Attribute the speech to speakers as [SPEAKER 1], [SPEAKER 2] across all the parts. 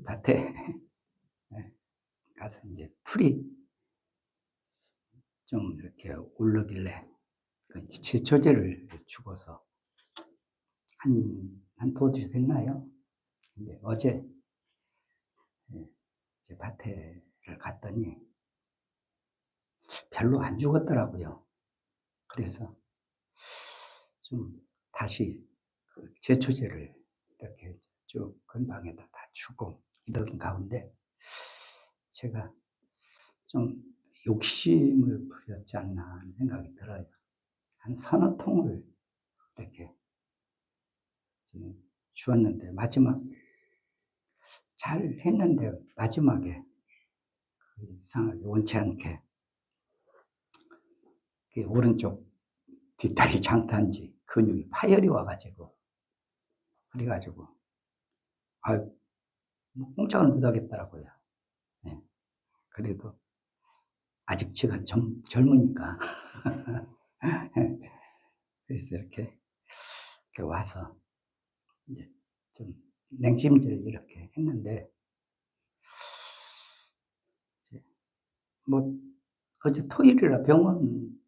[SPEAKER 1] 밭에 가서 이제 풀이 좀 이렇게 오르길래 제초제를 주고서 한 도주 됐나요? 근데 어제 제 밭에를 갔더니 별로 안 죽었더라고요. 그래서 좀 다시 그 제초제를 이렇게 쭉 근방에다 다 주고 이런 가운데 제가 좀 욕심을 부렸지 않나 하는 생각이 들어요. 한 서너 통을 이렇게 주었는데 마지막 잘 했는데 마지막에 이상하게 원치 않게 오른쪽 뒷다리 장탄지 근육이 파열이 와가지고 그래가지고 꼼짝을 못하겠더라고요. 네. 그래도 아직 제가 젊으니까 그래서 이렇게 와서 이제 좀 냉찜질 이렇게 했는데 뭐 어제 토요일이라 병원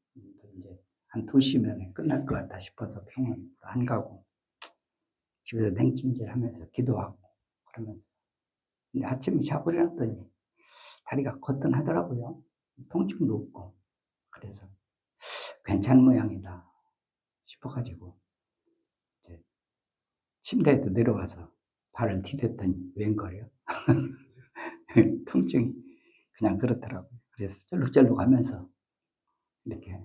[SPEAKER 1] 이제 한 2시면 끝날 것 같다 싶어서 병원 안 가고 집에서 냉찜질 하면서 기도하고 그러면서 근데 아침에 자고 일어났더니 다리가 거뜬하더라고요. 통증도 없고 그래서 괜찮은 모양이다 싶어가지고 이제 침대에도 내려와서 발을 디뎠더니 웬걸요? 통증이 그냥 그렇더라고요. 그래서 쩔룩쩔룩 하면서 이렇게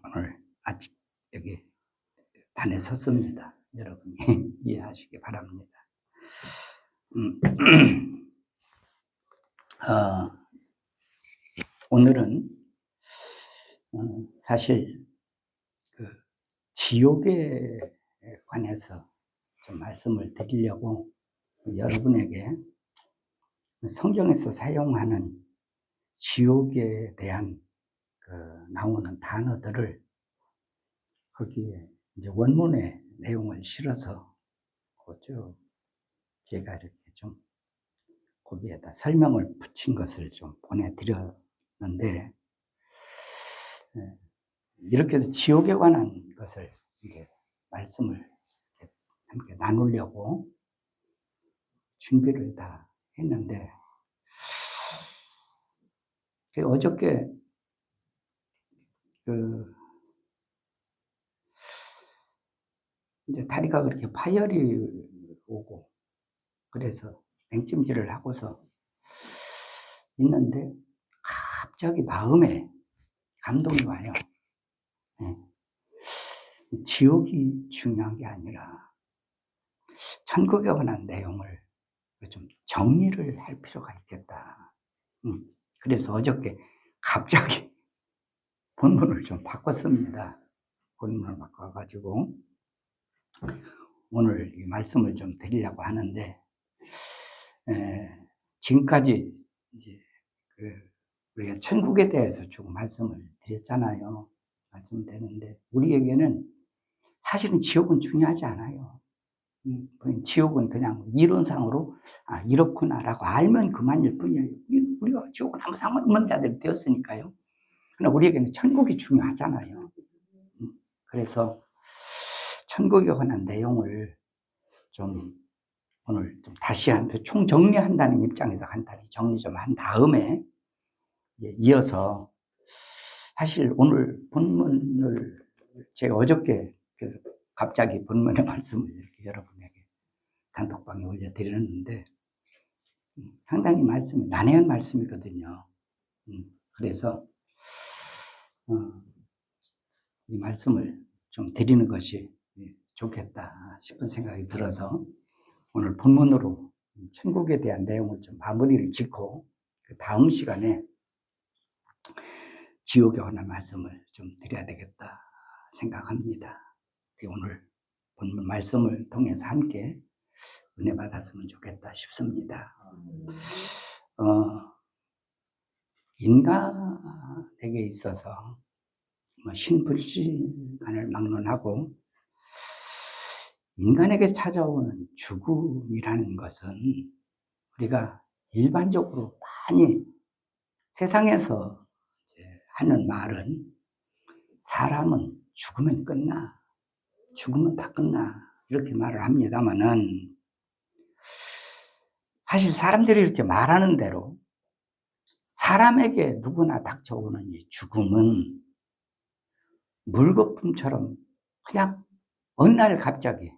[SPEAKER 1] 오늘 아침 여기 단에 섰습니다. 여러분이 이해하시기 바랍니다. 오늘은 사실 그 지옥에 관해서 좀 말씀을 드리려고 여러분에게 성경에서 사용하는 지옥에 대한 그 나오는 단어들을 거기에 이제 원문의 내용을 실어서 쭉 제가 이렇게 좀 거기에다 설명을 붙인 것을 좀 보내드렸는데 이렇게 해서 지옥에 관한 것을 이제 말씀을 함께 나누려고 준비를 다 했는데 어저께 이제 다리가 그렇게 파열이 오고 그래서 냉찜질을 하고서 있는데 갑자기 마음에 감동이 와요. 네. 지옥이 중요한 게 아니라 천국에 관한 내용을 좀 정리를 할 필요가 있겠다. 그래서 어저께 갑자기 본문을 좀 바꿨습니다. 본문을 바꿔가지고 오늘 이 말씀을 좀 드리려고 하는데 지금까지 이제 우리가 천국에 대해서 조금 말씀을 드렸잖아요. 말씀드렸는데 우리에게는 사실은 지옥은 중요하지 않아요. 지옥은 그냥 이론상으로 이렇구나라고 알면 그만일 뿐이에요. 우리가 지옥은 아무 상관없는 자들이 되었으니까요. 그러나 우리에게는 천국이 중요하잖아요. 그래서 천국에 관한 내용을 좀 오늘 좀 다시 총정리한다는 입장에서 간단히 정리 좀 한 다음에 이어서 사실 오늘 본문을 제가 어저께 그래서 갑자기 본문의 말씀을 이렇게 여러분에게 단톡방에 올려드렸는데 상당히 말씀이 난해한 말씀이거든요. 그래서 이 말씀을 좀 드리는 것이 좋겠다 싶은 생각이 들어서 오늘 본문으로 천국에 대한 내용을 좀 마무리를 짓고 그 다음 시간에 지옥에 관한 말씀을 좀 드려야 되겠다 생각합니다. 오늘 본문 말씀을 통해서 함께 은혜 받았으면 좋겠다 싶습니다. 인간에게 있어서 신불신간을 막론하고 인간에게 찾아오는 죽음이라는 것은 우리가 일반적으로 많이 세상에서 하는 말은 사람은 죽으면 끝나, 죽으면 다 끝나 이렇게 말을 합니다만은 사실 사람들이 이렇게 말하는 대로 사람에게 누구나 닥쳐오는 이 죽음은 물거품처럼 그냥 어느 날 갑자기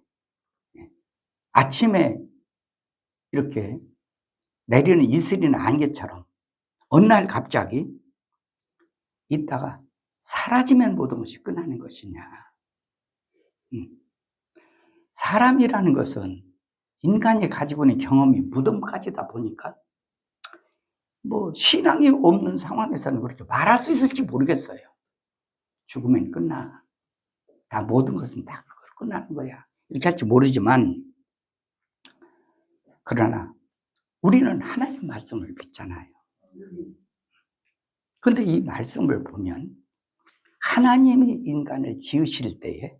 [SPEAKER 1] 아침에 이렇게 내리는 이슬이나 안개처럼 어느 날 갑자기 있다가 사라지면 모든 것이 끝나는 것이냐. 사람이라는 것은 인간이 가지고 있는 경험이 무덤까지다 보니까 뭐 신앙이 없는 상황에서는 그렇게 말할 수 있을지 모르겠어요. 죽으면 끝나. 다 모든 것은 다 끝나는 거야. 이렇게 할지 모르지만 그러나 우리는 하나님 말씀을 믿잖아요. 그런데 이 말씀을 보면 하나님이 인간을 지으실 때에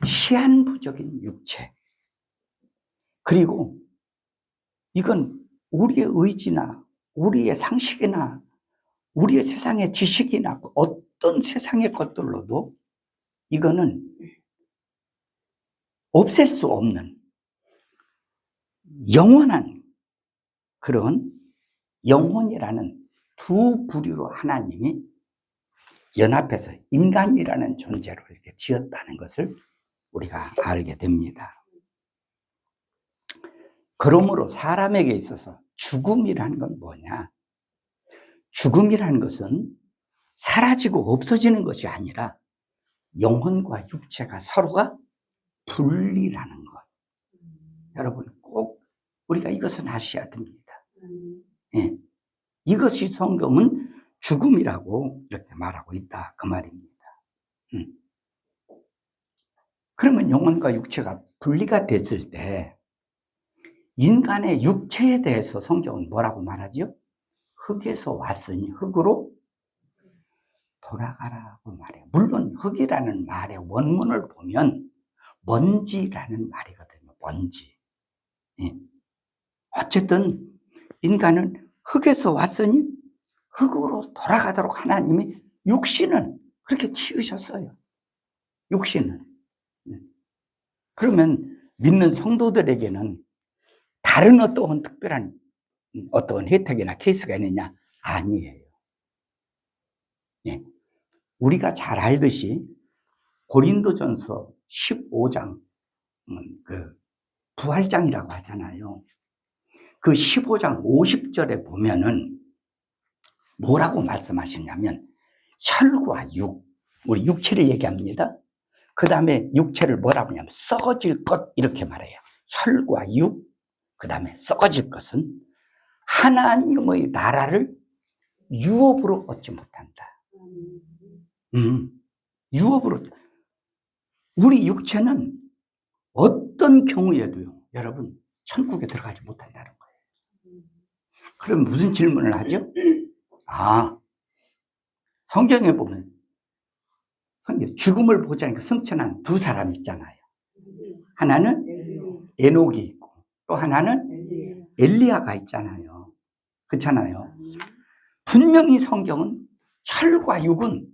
[SPEAKER 1] 시한부적인 육체 그리고 이건 우리의 의지나 우리의 상식이나 우리의 세상의 지식이나 어떤 세상의 것들로도 이거는 없앨 수 없는 영원한 그런 영혼이라는 두 부류로 하나님이 연합해서 인간이라는 존재로 이렇게 지었다는 것을 우리가 알게 됩니다. 그러므로 사람에게 있어서 죽음이라는 건 뭐냐? 죽음이라는 것은 사라지고 없어지는 것이 아니라 영혼과 육체가 서로가 분리라는 것. 여러분 꼭 우리가 이것은 아셔야 됩니다. 예. 이것이 성경은 죽음이라고 이렇게 말하고 있다 그 말입니다. 그러면 영혼과 육체가 분리가 됐을 때 인간의 육체에 대해서 성경은 뭐라고 말하죠? 흙에서 왔으니 흙으로 돌아가라고 말해요. 물론 흙이라는 말의 원문을 보면 먼지라는 말이거든요. 먼지. 예. 어쨌든 인간은 흙에서 왔으니 흙으로 돌아가도록 하나님이 육신은 그렇게 지으셨어요. 육신은. 그러면 믿는 성도들에게는 다른 어떤 특별한 어떤 혜택이나 케이스가 있느냐? 아니에요. 예. 우리가 잘 알듯이 고린도전서 15장 그 부활장이라고 하잖아요. 그 15장 50절에 보면은 뭐라고 말씀하시냐면 혈과 육, 우리 육체를 얘기합니다. 그 다음에 육체를 뭐라고 하냐면 썩어질 것 이렇게 말해요. 혈과 육, 그 다음에 썩어질 것은 하나님의 나라를 유업으로 얻지 못한다. 유업으로. 우리 육체는 어떤 경우에도요, 여러분, 천국에 들어가지 못한다는 거예요. 그럼 무슨 질문을 하죠? 성경에 보면 죽음을 보지 않고 승천한 두 사람 있잖아요. 하나는 에녹이 있고 또 하나는 엘리야가 있잖아요. 그렇잖아요. 분명히 성경은 혈과 육은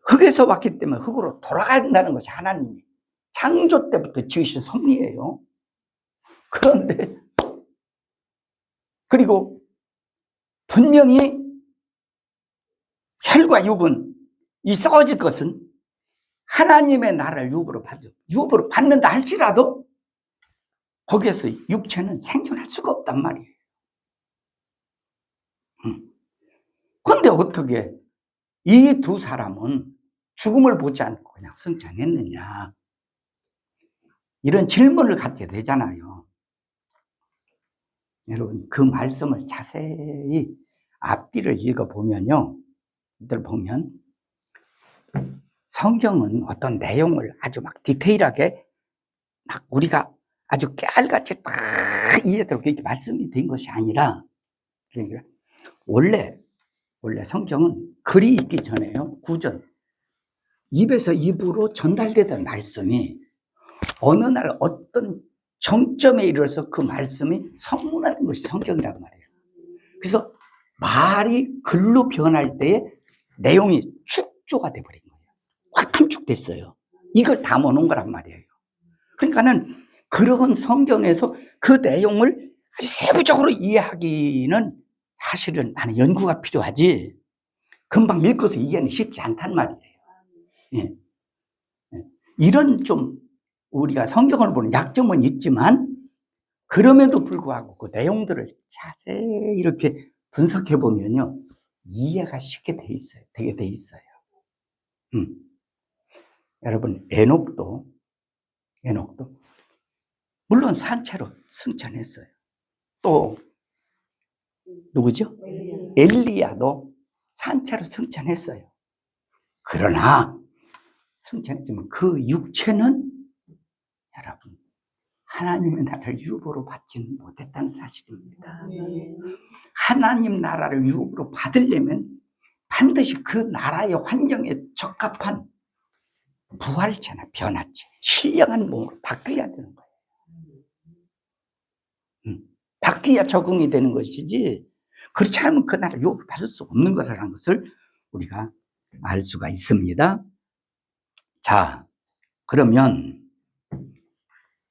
[SPEAKER 1] 흙에서 왔기 때문에 흙으로 돌아간다는 것이 하나님이 창조 때부터 지으신 섭리예요. 그런데 그리고 분명히 혈과 육은 이 썩어질 것은 하나님의 나라를 유업으로 받는다 할지라도 거기에서 육체는 생존할 수가 없단 말이에요. 그런데 어떻게 이 두 사람은 죽음을 보지 않고 그냥 승천했느냐? 이런 질문을 갖게 되잖아요. 여러분 그 말씀을 자세히 앞뒤를 읽어보면요. 이들 보면 성경은 어떤 내용을 아주 막 디테일하게 막 우리가 아주 깨알같이 딱 이해되도록 이렇게 말씀이 된 것이 아니라 원래 성경은 글이 있기 전에요. 구전 입에서 입으로 전달되던 말씀이 어느 날 어떤 정점에 이르러서 그 말씀이 성문화된 것이 성경이란 말이에요. 그래서 말이 글로 변할 때에 내용이 축조가 돼버린 거예요. 확 함축됐어요. 이걸 담아놓은 거란 말이에요. 그러니까는 그런 성경에서 그 내용을 아주 세부적으로 이해하기는 사실은 많은 연구가 필요하지 금방 읽어서 이해는 쉽지 않단 말이에요. 예. 이런 좀 우리가 성경을 보는 약점은 있지만 그럼에도 불구하고 그 내용들을 자세히 이렇게 분석해 보면요 이해가 쉽게 되게 돼 있어요. 여러분 에녹도 물론 산채로 승천했어요. 또 누구죠? 엘리야도 산채로 승천했어요. 그러나 승천했지만 그 육체는 여러분 하나님의 나라를 유업으로 받지는 못했다는 사실입니다. 하나님 나라를 유업으로 받으려면 반드시 그 나라의 환경에 적합한 부활체나 변화체, 신령한 몸으로 바뀌어야 되는 거예요. 바뀌어야 적응이 되는 것이지 그렇지 않으면 그 나라를 유업으로 받을 수 없는 거라는 것을 우리가 알 수가 있습니다. 자, 그러면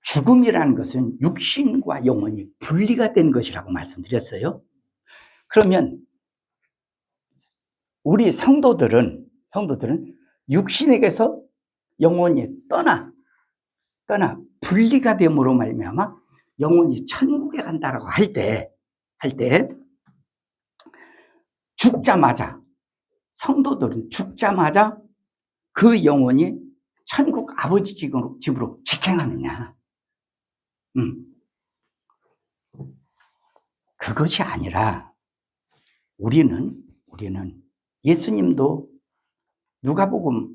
[SPEAKER 1] 죽음이라는 것은 육신과 영혼이 분리가 된 것이라고 말씀드렸어요. 그러면 우리 성도들은 육신에게서 영혼이 떠나 분리가 됨으로 말미암아 영혼이 천국에 간다라고 할 때 죽자마자 성도들은 죽자마자 그 영혼이 천국 아버지 집으로 직행하느냐? 그것이 아니라 우리는 예수님도 누가복음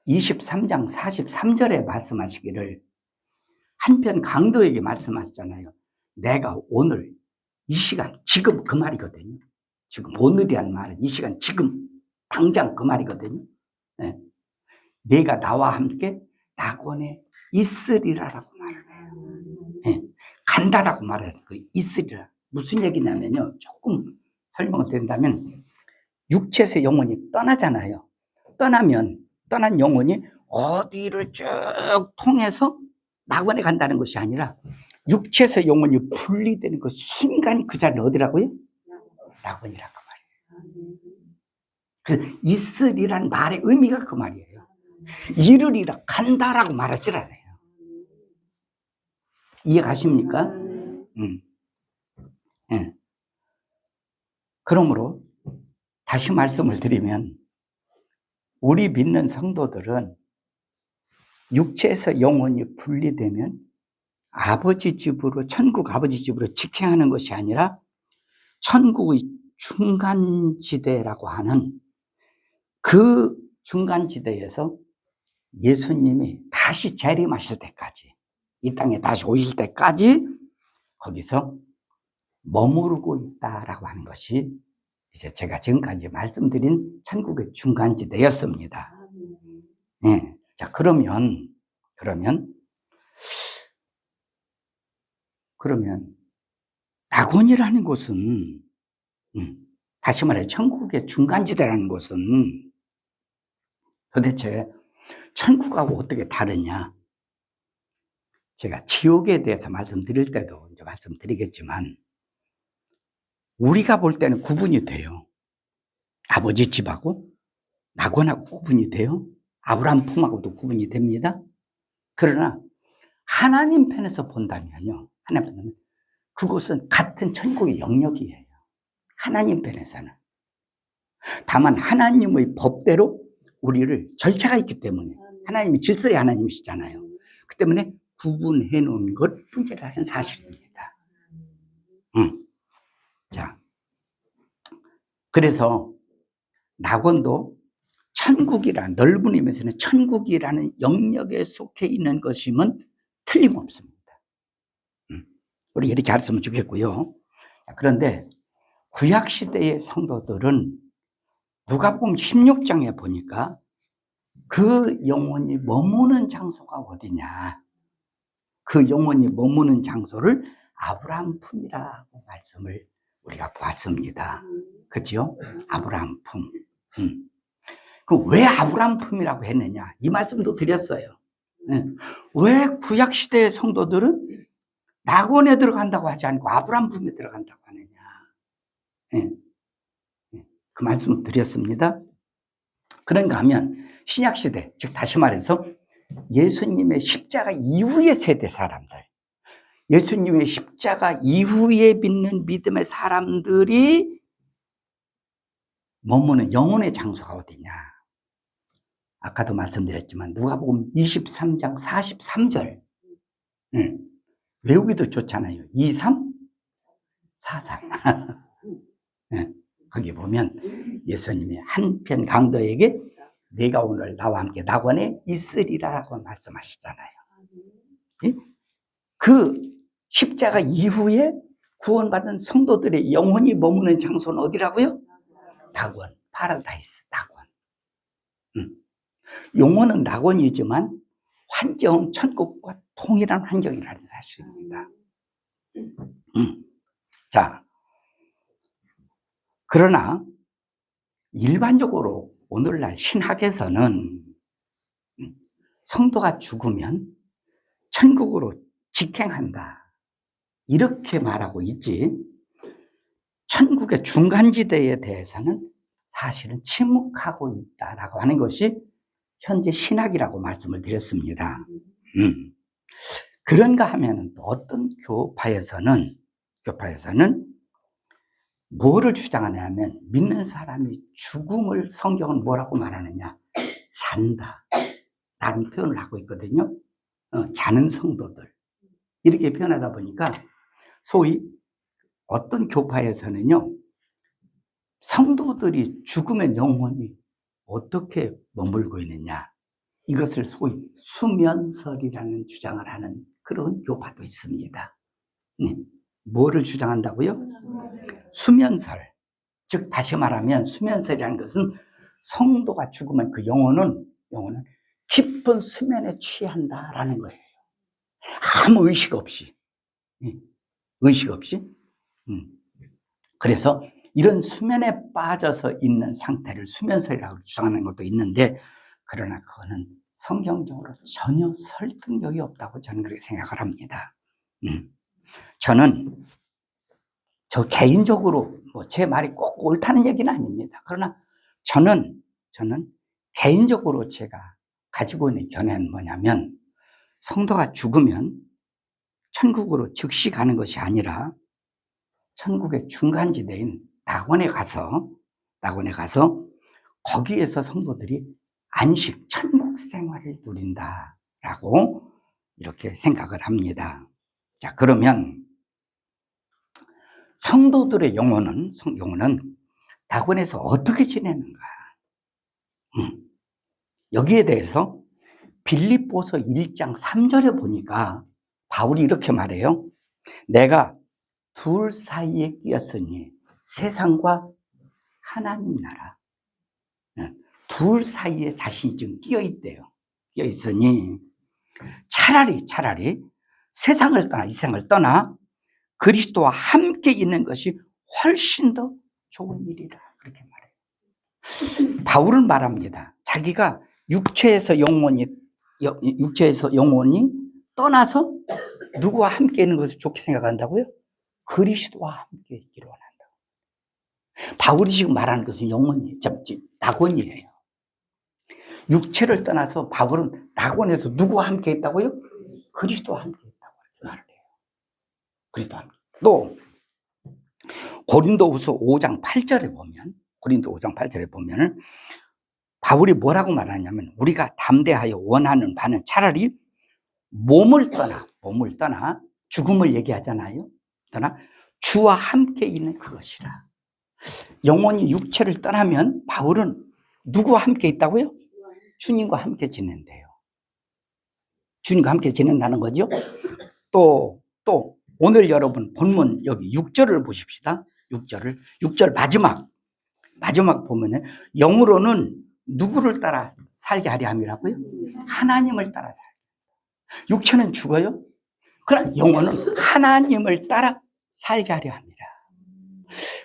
[SPEAKER 1] 23장 43절에 말씀하시기를 한편 강도에게 말씀하셨잖아요. 내가 오늘 이 시간 지금 그 말이거든요. 지금 오늘이란 말은 이 시간 지금 당장 그 말이거든요. 네. 내가 나와 함께 낙원에 있으리라라고 말을 해요. 네. 간다라고 말해요. 그 있으리라. 무슨 얘기냐면요. 조금 설명을 드린다면 육체에서 영혼이 떠나잖아요. 떠난 영혼이 어디를 쭉 통해서 낙원에 간다는 것이 아니라 육체에서 영혼이 분리되는 그 순간이 그 자리는 어디라고요? 낙원이라고 말이에요. 그 있으리란 말의 의미가 그 말이에요. 이르리라 간다라고 말하지 않아요. 이해가십니까? 네. 그러므로 다시 말씀을 드리면 우리 믿는 성도들은 육체에서 영혼이 분리되면 아버지 집으로 천국 아버지 집으로 직행하는 것이 아니라 천국의 중간지대라고 하는 그 중간지대에서 예수님이 다시 재림하실 때까지 이 땅에 다시 오실 때까지 거기서 머무르고 있다라고 하는 것이 이제 제가 지금까지 말씀드린 천국의 중간지대였습니다. 네. 자, 그러면 낙원이라는 곳은 다시 말해 천국의 중간지대라는 곳은 도대체 천국하고 어떻게 다르냐? 제가 지옥에 대해서 말씀드릴 때도 이제 말씀드리겠지만 우리가 볼 때는 구분이 돼요. 아버지 집하고 낙원하고 구분이 돼요. 아브라함 품하고도 구분이 됩니다. 그러나 하나님 편에서 본다면요. 그곳은 같은 천국의 영역이에요. 하나님 편에서는. 다만 하나님의 법대로 우리를 절차가 있기 때문에 하나님이 질서의 하나님이시잖아요. 그 때문에 구분해 놓은 것 뿐이라는 사실입니다. 자, 그래서 낙원도 천국이란 넓은 의미에서는 천국이라는 영역에 속해 있는 것임은 틀림없습니다. 우리 이렇게 알았으면 좋겠고요. 그런데 구약시대의 성도들은 누가복음 16장에 보니까 그 영혼이 머무는 장소가 어디냐? 그 영혼이 머무는 장소를 아브라함 품이라고 말씀을 우리가 보았습니다. 그렇죠? 아브라함 품. 그럼 왜 아브라함 품이라고 했느냐? 이 말씀도 드렸어요. 왜 구약 시대의 성도들은 낙원에 들어간다고 하지 않고 아브라함 품에 들어간다고 하느냐? 그 말씀을 드렸습니다. 그런가 하면 신약 시대, 즉 다시 말해서 예수님의 십자가 이후의 세대 사람들, 예수님의 십자가 이후에 믿는 믿음의 사람들이 머무는 영혼의 장소가 어디냐? 아까도 말씀드렸지만 누가복음 23장 43절 외우기도 좋잖아요. 23, 43 거기 보면 예수님이 한편 강도에게 내가 오늘 나와 함께 낙원에 있으리라고 말씀하시잖아요. 그 십자가 이후에 구원받은 성도들의 영혼이 머무는 장소는 어디라고요? 낙원, 파라다이스, 낙원. 영혼은 낙원이지만 환경은 천국과 동일한 환경이라는 사실입니다. 자, 그러나 일반적으로 오늘날 신학에서는 성도가 죽으면 천국으로 직행한다 이렇게 말하고 있지, 천국의 중간지대에 대해서는 사실은 침묵하고 있다라고 하는 것이 현재 신학이라고 말씀을 드렸습니다. 그런가 하면 또 어떤 교파에서는 뭐를 주장하냐면 믿는 사람이 죽음을 성경은 뭐라고 말하느냐? 잔다 라는 표현을 하고 있거든요. 자는 성도들 이렇게 표현하다 보니까 소위 어떤 교파에서는요, 성도들이 죽으면 영혼이 어떻게 머물고 있느냐, 이것을 소위 수면설이라는 주장을 하는 그런 교파도 있습니다. 뭐를 주장한다고요? 수면설. 즉 다시 말하면 수면설이라는 것은 성도가 죽으면 그 영혼은 깊은 수면에 취한다라는 거예요. 아무 의식 없이. 그래서 이런 수면에 빠져서 있는 상태를 수면설이라고 주장하는 것도 있는데, 그러나 그거는 성경적으로 전혀 설득력이 없다고 저는 그렇게 생각을 합니다. 저는 저 개인적으로 제 말이 꼭 옳다는 얘기는 아닙니다. 그러나 저는 개인적으로 제가 가지고 있는 견해는 뭐냐면, 성도가 죽으면 천국으로 즉시 가는 것이 아니라 천국의 중간지대인 낙원에 가서 거기에서 성도들이 안식, 천국 생활을 누린다라고 이렇게 생각을 합니다. 자, 그러면 성도들의 영혼은 낙원에서 어떻게 지내는가? 여기에 대해서 빌립보서 1장 3절에 보니까 바울이 이렇게 말해요. 내가 둘 사이에 끼었으니 세상과 하나님 나라. 둘 사이에 자신이 지금 끼어 있대요. 끼어 있으니 차라리 세상을 떠나, 이 세상을 떠나 그리스도와 함께 있는 것이 훨씬 더 좋은 일이라, 그렇게 말해요. 바울은 말합니다. 자기가 육체에서 영혼이 떠나서 누구와 함께 있는 것을 좋게 생각한다고요? 그리스도와 함께 있기를 원한다. 바울이 지금 말하는 것은 낙원이에요. 육체를 떠나서 바울은 낙원에서 누구와 함께 있다고요? 그리스도와 함께 있다고 말을 해요. 그리스도와 함께. 또 고린도후서 5장 8절에 보면 바울이 뭐라고 말하냐면, 우리가 담대하여 원하는 바는 차라리 몸을 떠나 죽음을 얘기하잖아요. 떠나 주와 함께 있는 그것이라. 영혼이 육체를 떠나면 바울은 누구와 함께 있다고요? 주님과 함께 지낸대요. 주님과 함께 지낸다는 거죠. 또 오늘 여러분 본문 여기 6절을 보십시다. 6절 마지막 보면은 영으로는 누구를 따라 살게 하려 함이라고요? 하나님을 따라 살게. 육체는 죽어요. 그러나 영혼은 하나님을 따라 살게 하려 합니다.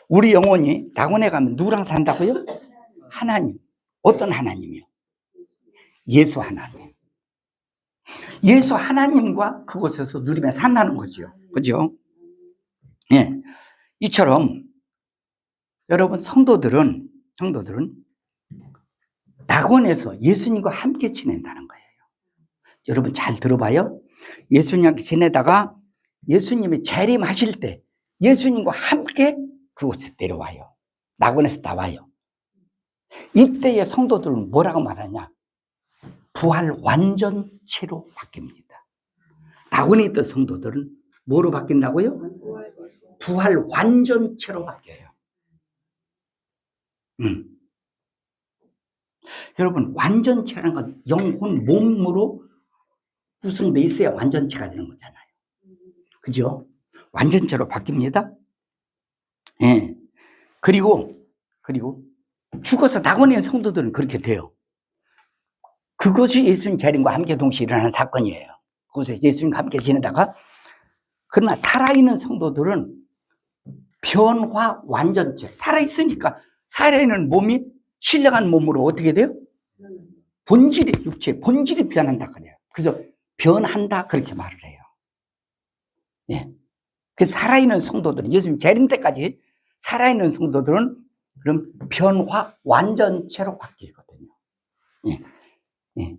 [SPEAKER 1] 우리 영혼이 낙원에 가면 누구랑 산다고요? 하나님. 어떤 하나님이요? 예수 하나님. 예수 하나님과 그곳에서 누리며 산다는 거죠. 그죠? 예. 이처럼 여러분 성도들은 낙원에서 예수님과 함께 지낸다는 거예요. 여러분 잘 들어봐요. 예수님과 지내다가 예수님이 재림하실 때 예수님과 함께 그곳에 내려와요. 낙원에서 나와요. 이때의 성도들은 뭐라고 말하냐? 부활 완전체로 바뀝니다. 낙원에 있던 성도들은 뭐로 바뀐다고요? 부활 완전체로 바뀌어요. 여러분 완전체라는 건 영혼 몸으로 구성돼 있어야 완전체가 되는 거잖아요. 그죠? 완전체로 바뀝니다. 예. 그리고 죽어서 낙원에 있는 성도들은 그렇게 돼요. 그것이 예수님 재림과 함께 동시에 일어나는 사건이에요. 그곳에 예수님과 함께 지내다가 그러나 살아있는 성도들은 변화 완전체. 살아있으니까 살아있는 몸이 신령한 몸으로 어떻게 돼요? 본질이, 육체 본질이 변한다 그래요. 그래서 변한다 그렇게 말을 해요. 예. 그 살아있는 성도들은 예수님 재림 때까지 살아있는 성도들은 그럼 변화 완전체로 바뀌거든요. 예. 예.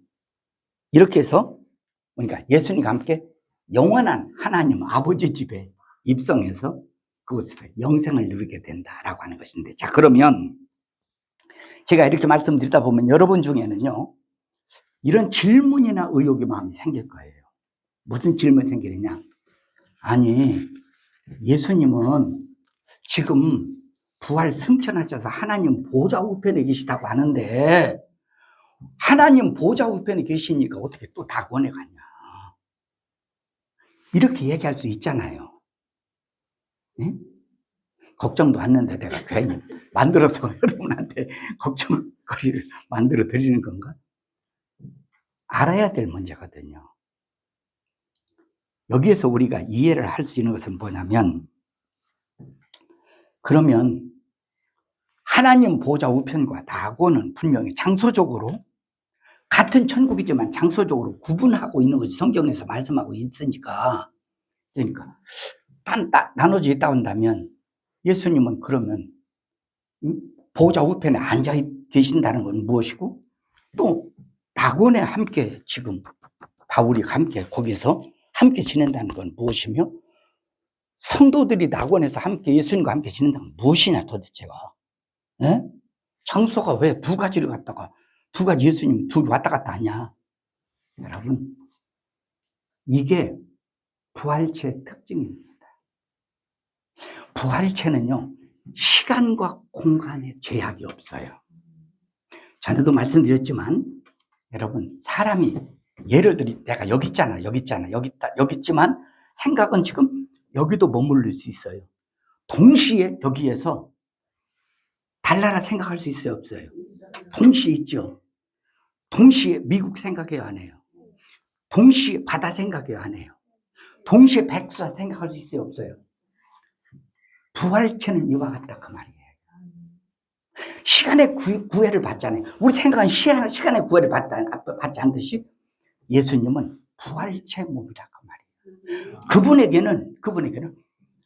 [SPEAKER 1] 이렇게 해서 그러니까 예수님과 함께 영원한 하나님 아버지 집에 입성해서 그곳에서 영생을 누리게 된다라고 하는 것인데, 자 그러면 제가 이렇게 말씀드리다 보면 여러분 중에는요 이런 질문이나 의혹의 마음이 생길 거예요. 무슨 질문이 생기느냐? 아니 예수님은 지금 부활 승천하셔서 하나님 보좌 우편에 계시다고 하는데 하나님 보좌 우편에 계시니까 어떻게 또 낙원에 갔냐? 이렇게 얘기할 수 있잖아요. 네? 걱정도 않는데 내가 괜히 만들어서 여러분한테 걱정거리를 만들어 드리는 건가? 알아야 될 문제거든요. 여기에서 우리가 이해를 할 수 있는 것은 뭐냐면, 그러면 하나님 보좌 우편과 낙원은 분명히 장소적으로 같은 천국이지만 장소적으로 구분하고 있는 것이 성경에서 말씀하고 있으니까 나눠져 있다 한다면 예수님은 그러면 보좌 우편에 앉아 계신다는 건 무엇이고, 또 낙원에 함께 지금 바울이 함께 거기서 함께 지낸다는 건 무엇이며, 성도들이 낙원에서 함께 예수님과 함께 지낸다는 건 무엇이냐 도대체가. 예? 장소가 왜 두 가지를 갖다가 두 가지 예수님 둘이 왔다 갔다 하냐? 여러분 이게 부활체의 특징입니다. 부활체는요 시간과 공간에 제약이 없어요. 전에도 말씀드렸지만 여러분 사람이 예를 들어 내가 여기 있잖아 여기 있지만 생각은 지금 여기도 머무를 수 있어요. 동시에 여기에서 달나라 생각할 수 있어요 없어요? 동시에 있죠. 동시에 미국 생각해요 안 해요? 동시에 바다 생각해요 안 해요? 동시에 백두산 생각할 수 있어요 없어요? 부활체는 이와 같다 그 말이에요. 시간의 구애를 받잖아요. 우리 생각은 시간의 구애를 받지 않듯이 예수님은 부활체 몸이라 그 말이에요. 그분에게는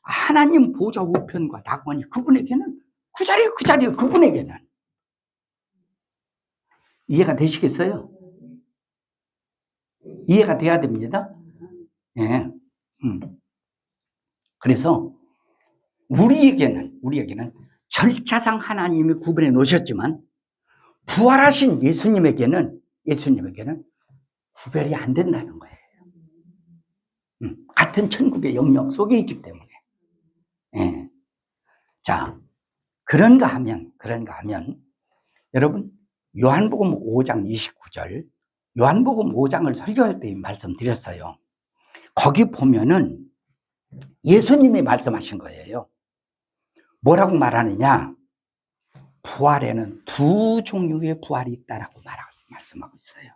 [SPEAKER 1] 하나님 보좌 우편과 낙원이 그분에게는 그 자리에 그분에게는. 이해가 되시겠어요? 이해가 돼야 됩니다. 예. 그래서 우리에게는 절차상 하나님이 구분해 놓으셨지만 부활하신 예수님에게는 구별이 안 된다는 거예요. 같은 천국의 영역 속에 있기 때문에. 예. 자, 그런가 하면 여러분 요한복음 5장 29절 요한복음 5장을 설교할 때 말씀드렸어요. 거기 보면은 예수님이 말씀하신 거예요. 뭐라고 말하느냐? 부활에는 두 종류의 부활이 있다라고 말씀하고 있어요.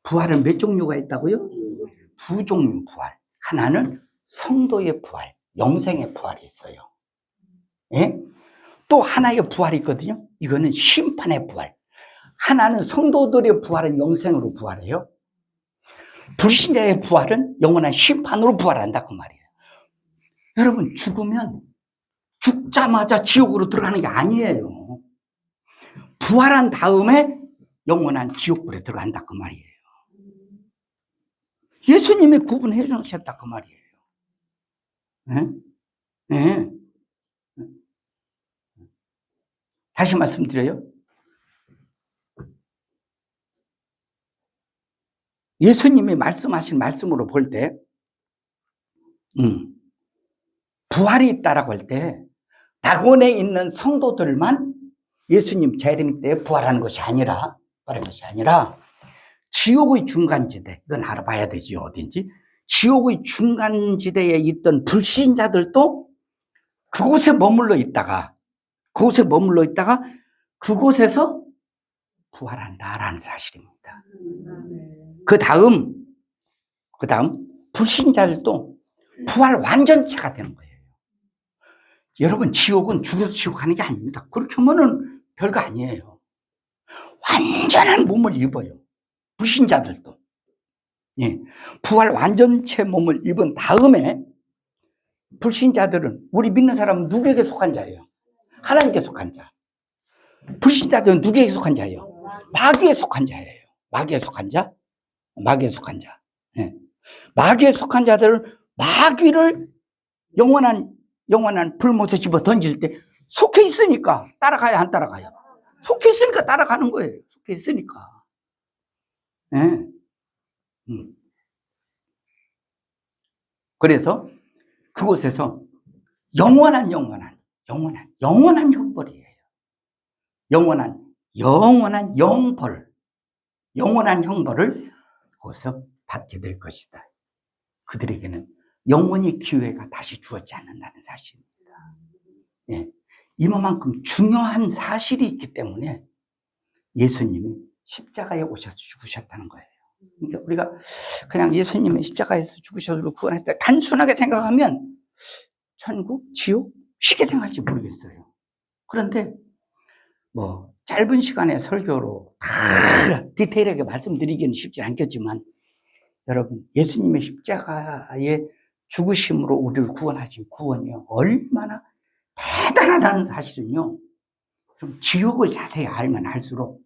[SPEAKER 1] 부활은 몇 종류가 있다고요? 두 종류 부활. 하나는 성도의 부활, 영생의 부활이 있어요. 예? 또 하나의 부활이 있거든요. 이거는 심판의 부활. 하나는 성도들의 부활은 영생으로 부활해요. 불신자의 부활은 영원한 심판으로 부활한다 그 말이에요. 여러분, 죽으면 죽자마자 지옥으로 들어가는 게 아니에요. 부활한 다음에 영원한 지옥불에 들어간다 그 말이에요. 예수님이 구분해 주셨다 그 말이에요. 네? 네. 다시 말씀드려요. 예수님이 말씀하신 말씀으로 볼 때, 부활이 있다라고 할 때, 낙원에 있는 성도들만 예수님 재림 때 부활하는 것이 아니라, 지옥의 중간지대, 이건 알아봐야 되지요, 어딘지. 지옥의 중간지대에 있던 불신자들도 그곳에 머물러 있다가, 그곳에서 부활한다라는 사실입니다. 그 다음, 불신자들도 부활 완전체가 되는 거예요. 여러분, 지옥은 죽어서 지옥 가는 게 아닙니다. 그렇게 하면은 별거 아니에요. 완전한 몸을 입어요. 불신자들도. 예. 부활 완전체 몸을 입은 다음에 불신자들은, 우리 믿는 사람은 누구에게 속한 자예요? 하나님께 속한 자. 불신자들은 누구에게 속한 자예요? 마귀에 속한 자예요. 마귀에 속한 자. 예. 마귀에 속한 자들은 마귀를 영원한 불못에 집어 던질 때 속해 있으니까 따라가야 안 따라가요? 속해 있으니까 따라가는 거예요. 속해 있으니까. 예. 그래서 그곳에서 영원한 형벌이에요. 영원한 형벌을 거기서 받게 될 것이다. 그들에게는 영원히 기회가 다시 주어지지 않는다는 사실입니다. 예. 이만큼 중요한 사실이 있기 때문에 예수님이 십자가에 오셔서 죽으셨다는 거예요. 그러니까 우리가 그냥 예수님이 십자가에서 죽으셔서 구원했다 단순하게 생각하면 천국, 지옥 쉽게 생각할지 모르겠어요. 그런데 뭐 짧은 시간에 설교로 다 디테일하게 말씀드리기는 쉽지 않겠지만 여러분, 예수님의 십자가의 죽으심으로 우리를 구원하신 구원이요 얼마나 대단하다는 사실은요, 좀 지옥을 자세히 알면 알수록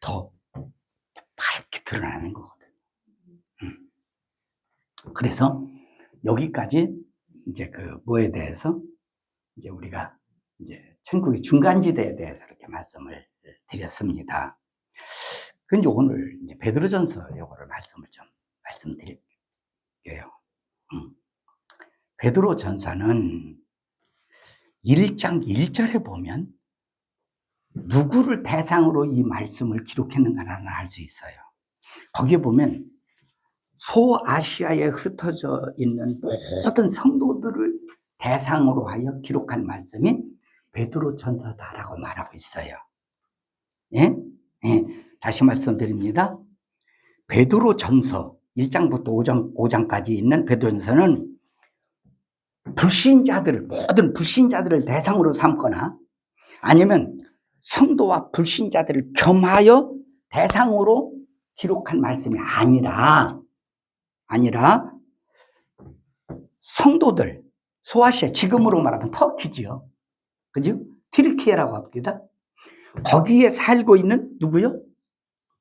[SPEAKER 1] 더 밝게 드러나는 거거든요. 그래서 여기까지 이제 그 뭐에 대해서 이제 우리가 이제 천국의 중간지대에 대해서 이렇게 말씀을 드렸습니다. 근데 오늘 이제 베드로전서 요거를 말씀을 좀 말씀드릴게요. 베드로전서는 1장 1절에 보면 누구를 대상으로 이 말씀을 기록했는가를 알 수 있어요. 거기에 보면 소아시아에 흩어져 있는 모든 성도들을 대상으로 하여 기록한 말씀이 베드로전서다라고 말하고 있어요. 예? 예. 다시 말씀드립니다. 베드로전서 1장부터 5장까지 있는 베드로전서는 모든 불신자들을 대상으로 삼거나 아니면 성도와 불신자들을 겸하여 대상으로 기록한 말씀이 아니라 성도들, 소아시아, 지금으로 말하면 터키지요. 그죠? 튀르키예라고 합니다. 거기에 살고 있는 누구요?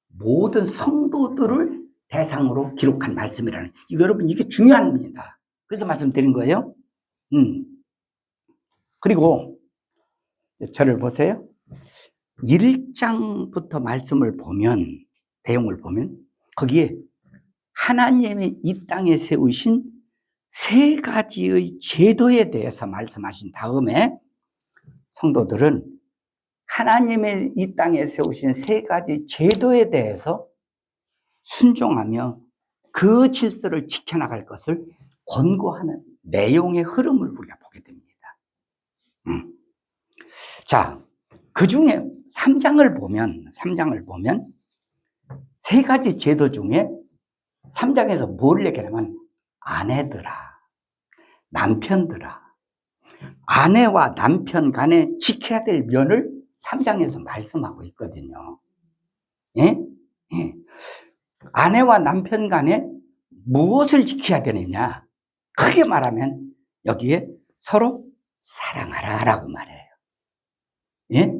[SPEAKER 1] 모든 성도들을 대상으로 기록한 말씀이라는, 이거 여러분, 이게 중요합니다. 그래서 말씀드린 거예요. 그리고 저를 보세요. 1장부터 말씀을 보면, 내용을 보면 거기에 하나님이 이 땅에 세우신 세 가지의 제도에 대해서 말씀하신 다음에 성도들은 하나님의 이 땅에 세우신 세 가지 제도에 대해서 순종하며 그 질서를 지켜나갈 것을 권고하는 내용의 흐름을 우리가 보게 됩니다. 자, 그 중에 3장을 보면 세 가지 제도 중에 3장에서 뭘 얘기하냐면 아내들아, 남편들아, 아내와 남편 간에 지켜야 될 면을 3장에서 말씀하고 있거든요. 예? 예. 아내와 남편 간에 무엇을 지켜야 되느냐? 크게 말하면 여기에 서로 사랑하라 라고 말해요. 예?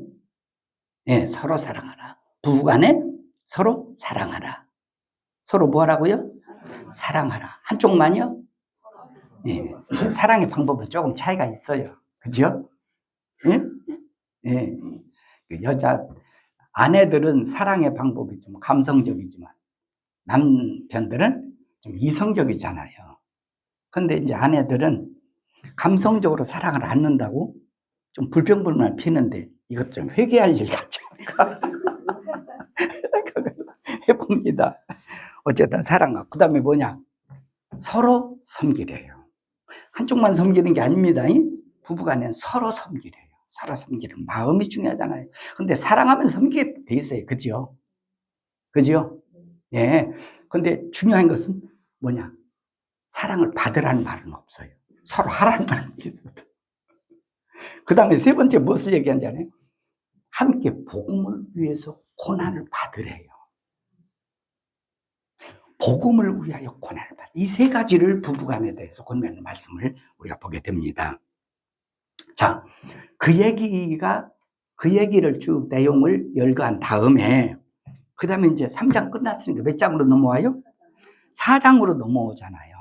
[SPEAKER 1] 예, 서로 사랑하라. 부부간에 서로 사랑하라. 서로 뭐 하라고요? 사랑하라. 한쪽만요? 예. 사랑의 방법은 조금 차이가 있어요. 그죠? 예? 예. 그 여자, 아내들은 사랑의 방법이 좀 감성적이지만 남편들은 좀 이성적이잖아요. 근데 이제 아내들은 감성적으로 사랑을 않는다고 좀 불평불만을 피는데 이것 좀 회개할 일 같죠. 해봅니다. 어쨌든 사랑하고 그 다음에 뭐냐? 서로 섬기래요. 한쪽만 섬기는 게 아닙니다. 부부간에는 서로 섬기래요. 서로 섬기는 마음이 중요하잖아요. 근데 사랑하면 섬기게 돼 있어요. 그죠? 그죠? 예. 근데 중요한 것은 뭐냐? 사랑을 받으라는 말은 없어요. 서로 하라는 말은 있어요. 그 다음에 세 번째 무엇을 얘기하는지 아세요? 함께 복음을 위해서 고난을 받으래요. 복음을 위하여 고난을 받으래요. 이 세 가지를 부부간에 대해서 권면하는 말씀을 우리가 보게 됩니다. 자, 그 얘기를 쭉 내용을 열거한 다음에 그 다음에 이제 3장 끝났으니까 몇 장으로 넘어와요? 4장으로 넘어오잖아요.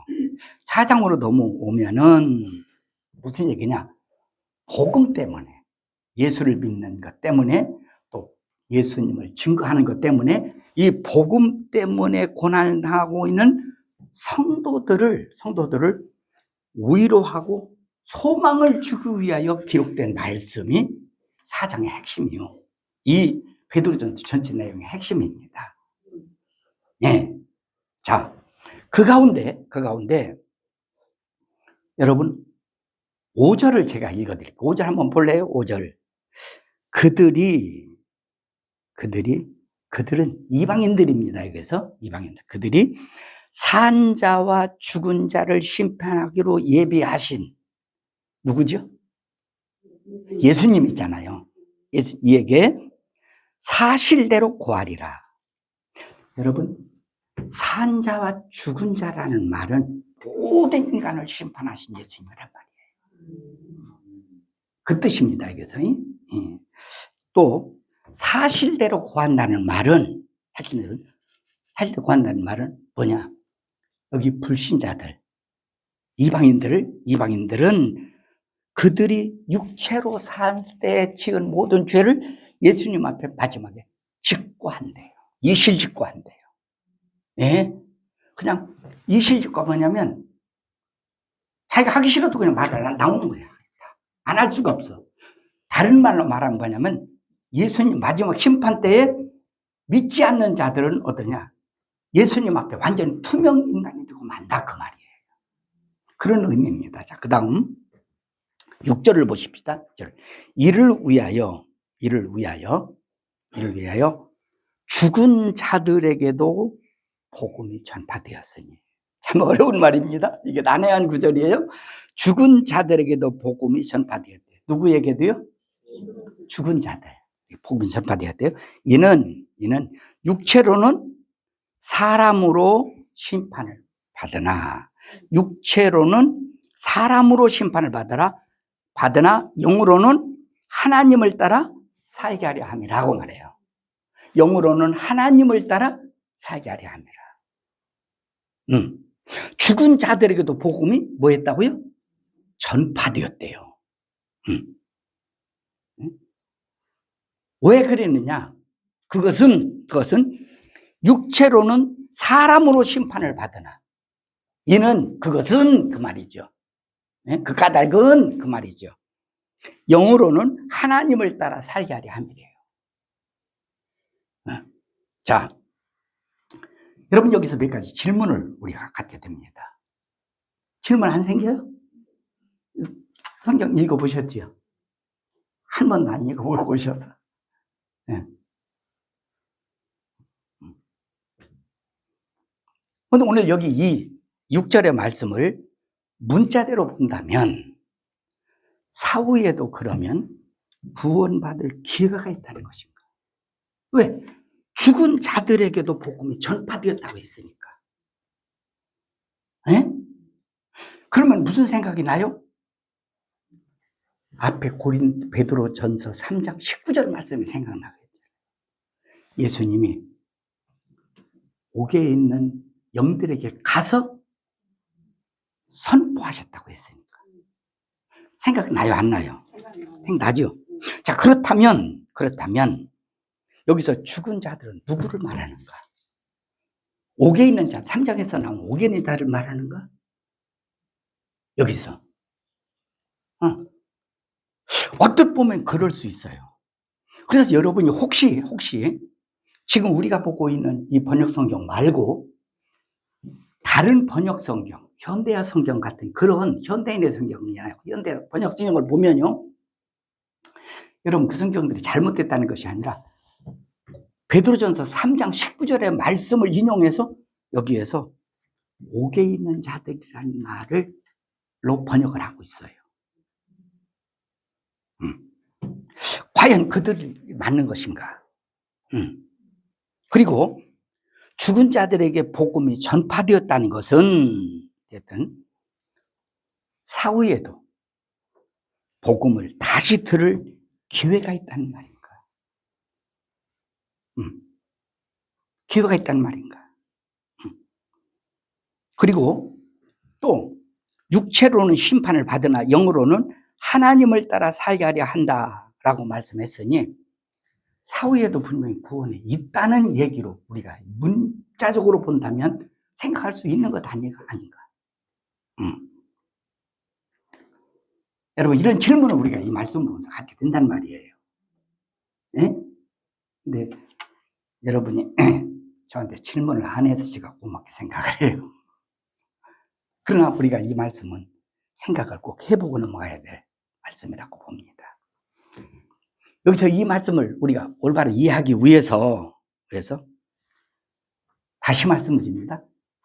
[SPEAKER 1] 4장으로 넘어오면은 무슨 얘기냐? 복음 때문에, 예수를 믿는 것 때문에, 또 예수님을 증거하는 것 때문에 이 복음 때문에 고난을 당하고 있는 성도들을 위로하고 소망을 주기 위하여 기록된 말씀이 4장의 핵심이요. 이 베드로전서 전체 내용의 핵심입니다. 예. 자, 그 가운데 여러분 5절을 제가 읽어드릴게요. 5절 한번 볼래요? 5절. 그들은 이방인들입니다. 여기서 이방인들. 그들이 산 자와 죽은 자를 심판하기로 예비하신 누구죠? 예수님 있잖아요. 이에게 사실대로 고하리라. 여러분, 산 자와 죽은 자라는 말은 모든 인간을 심판하신 예수님이란 말이에요. 그 뜻입니다. 여기서. 또 사실대로 고한다는 말은 사실대로 고한다는 말은 뭐냐? 여기 불신자들, 이방인들은 그들이 육체로 살 때 지은 모든 죄를 예수님 앞에 마지막에 직고한대요. 이실직고한대요. 예? 그냥 이실직고 뭐냐면 자기가 하기 싫어도 그냥 말을 나오는 거야. 안 할 수가 없어. 다른 말로 말하면 뭐냐면 예수님 마지막 심판 때에 믿지 않는 자들은 어떠냐? 예수님 앞에 완전히 투명 인간이 되고 만다 그 말이에요. 그런 의미입니다. 자, 그 다음 6절을 보십시다. 이를 위하여 죽은 자들에게도 복음이 전파되었으니. 참 어려운 말입니다. 이게 난해한 구절이에요. 죽은 자들에게도 복음이 전파되었대요. 누구에게도요? 죽은 자들. 복음이 전파되었대요. 이는 육체로는 사람으로 심판을 받으나 영으로는 하나님을 따라 살게 하려 함이라고 말해요. 영으로는 하나님을 따라 살게 하려 함이라. 죽은 자들에게도 복음이 뭐 했다고요? 전파되었대요. 왜 그랬느냐? 그것은 육체로는 사람으로 심판을 받으나 그것은 그 말이죠. 그 까닭은 그 말이죠. 영으로는 하나님을 따라 살게 하려 함이래요. 자, 여러분 여기서 몇 가지 질문을 우리가 갖게 됩니다. 질문 안 생겨요? 성경 읽어보셨죠? 한 번도 안 읽어보고 오셔서. 근데 오늘 여기 이 6절의 말씀을 문자대로 본다면 사후에도 그러면 구원받을 기회가 있다는 것인가? 왜? 죽은 자들에게도 복음이 전파되었다고 했으니까. 에? 그러면 무슨 생각이 나요? 앞에 베드로전서 3장 19절 말씀이 생각나겠죠. 예수님이 옥에 있는 영들에게 가서 선포하셨다고 했으니까. 생각나요, 안 나요? 생각나죠? 자, 그렇다면 여기서 죽은 자들은 누구를 말하는가? 옥에 있는 자, 3장에서 나온 옥에 있는 자를 말하는가? 여기서. 어떻게 보면 그럴 수 있어요. 그래서 여러분이 혹시 지금 우리가 보고 있는 이 번역 성경 말고 다른 번역 성경, 현대화 성경 같은 그런 현대인의 성경이잖아요. 현대 번역 성경을 보면요. 여러분 그 성경들이 잘못됐다는 것이 아니라 베드로전서 3장 19절의 말씀을 인용해서 여기에서 옥에 있는 자들이라는 말로 번역을 하고 있어요. 과연 그들이 맞는 것인가? 그리고 죽은 자들에게 복음이 전파되었다는 것은 어쨌든 사후에도 복음을 다시 들을 기회가 있다는 말인가? 기회가 있다는 말인가? 그리고 또 육체로는 심판을 받으나 영으로는 하나님을 따라 살게 하려 한다라고 말씀했으니 사후에도 분명히 구원이 있다는 얘기로 우리가 문자적으로 본다면 생각할 수 있는 것 아닌가? 여러분 이런 질문을 우리가 이 말씀 보면서 갖게 된단 말이에요. 네? 근데 여러분이 저한테 질문을 안 해서 제가 고맙게 생각을 해요. 그러나 우리가 이 말씀은 생각을 꼭 해보고 넘어가야 될 말씀이라고 봅니다. 여기서 이 말씀을 우리가 올바로 이해하기 위해서 다시 말씀드립니다.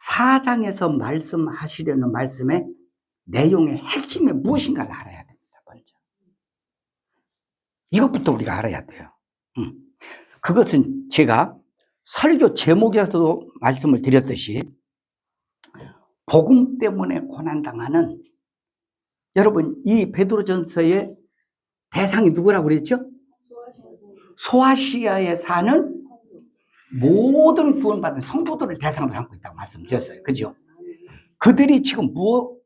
[SPEAKER 1] 4장에서 말씀하시려는 말씀의 내용의 핵심이 무엇인가를 알아야 됩니다. 먼저. 이것부터 우리가 알아야 돼요. 그것은 제가 설교 제목에서도 말씀을 드렸듯이 복음 때문에 고난당하는 여러분 이 베드로전서의 대상이 누구라고 그랬죠? 소아시아에 사는 모든 구원받은 성도들을 대상으로 삼고 있다고 말씀드렸어요. 그죠? 그들이 지금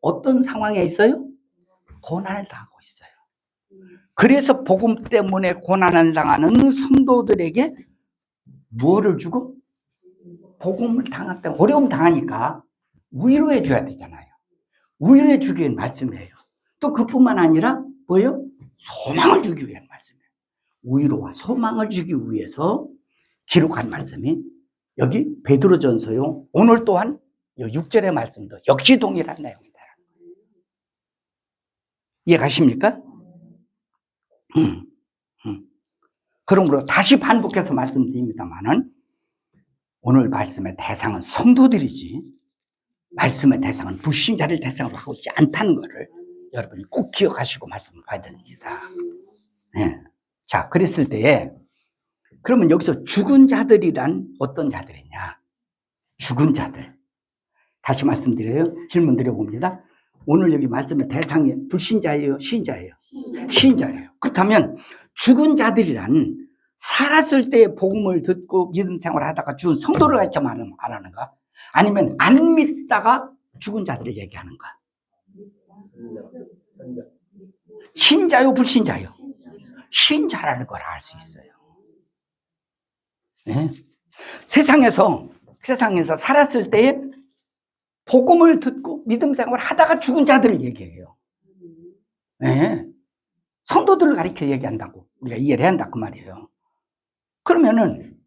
[SPEAKER 1] 어떤 상황에 있어요? 고난을 당하고 있어요. 그래서 복음 때문에 고난을 당하는 성도들에게 무엇을 주고? 복음을 당했다. 어려움 당하니까 위로해 줘야 되잖아요. 위로해 주기 위한 말씀이에요. 또 그뿐만 아니라 뭐예요? 소망을 주기 위한 말씀이에요. 위로와 소망을 주기 위해서 기록한 말씀이 여기 베드로전서요. 오늘 또한 6절의 말씀도 역시 동일한 내용이다. 이해가십니까? 그러므로 다시 반복해서 말씀드립니다만은 오늘 말씀의 대상은 성도들이지 말씀의 대상은 불신자를 대상으로 하고 있지 않다는 것을 여러분이 꼭 기억하시고 말씀을 봐야 됩니다. 네. 자, 그랬을 때에 그러면 여기서 죽은 자들이란 어떤 자들이냐? 죽은 자들. 다시 말씀드려요. 질문 드려봅니다. 오늘 여기 말씀의 대상이 불신자예요? 신자예요? 신자예요. 그렇다면 죽은 자들이란 살았을 때 복음을 듣고 믿음 생활을 하다가 죽은 성도를 이렇게 말하는가? 아니면 안 믿다가 죽은 자들을 얘기하는가? 신자요, 불신자요? 신자라는 걸 알 수 있어요. 네? 세상에서 살았을 때에 복음을 듣고 믿음 생활을 하다가 죽은 자들을 얘기해요. 네? 성도들을 가리켜 얘기한다고 우리가 이해를 해야 한다 그 말이에요. 그러면은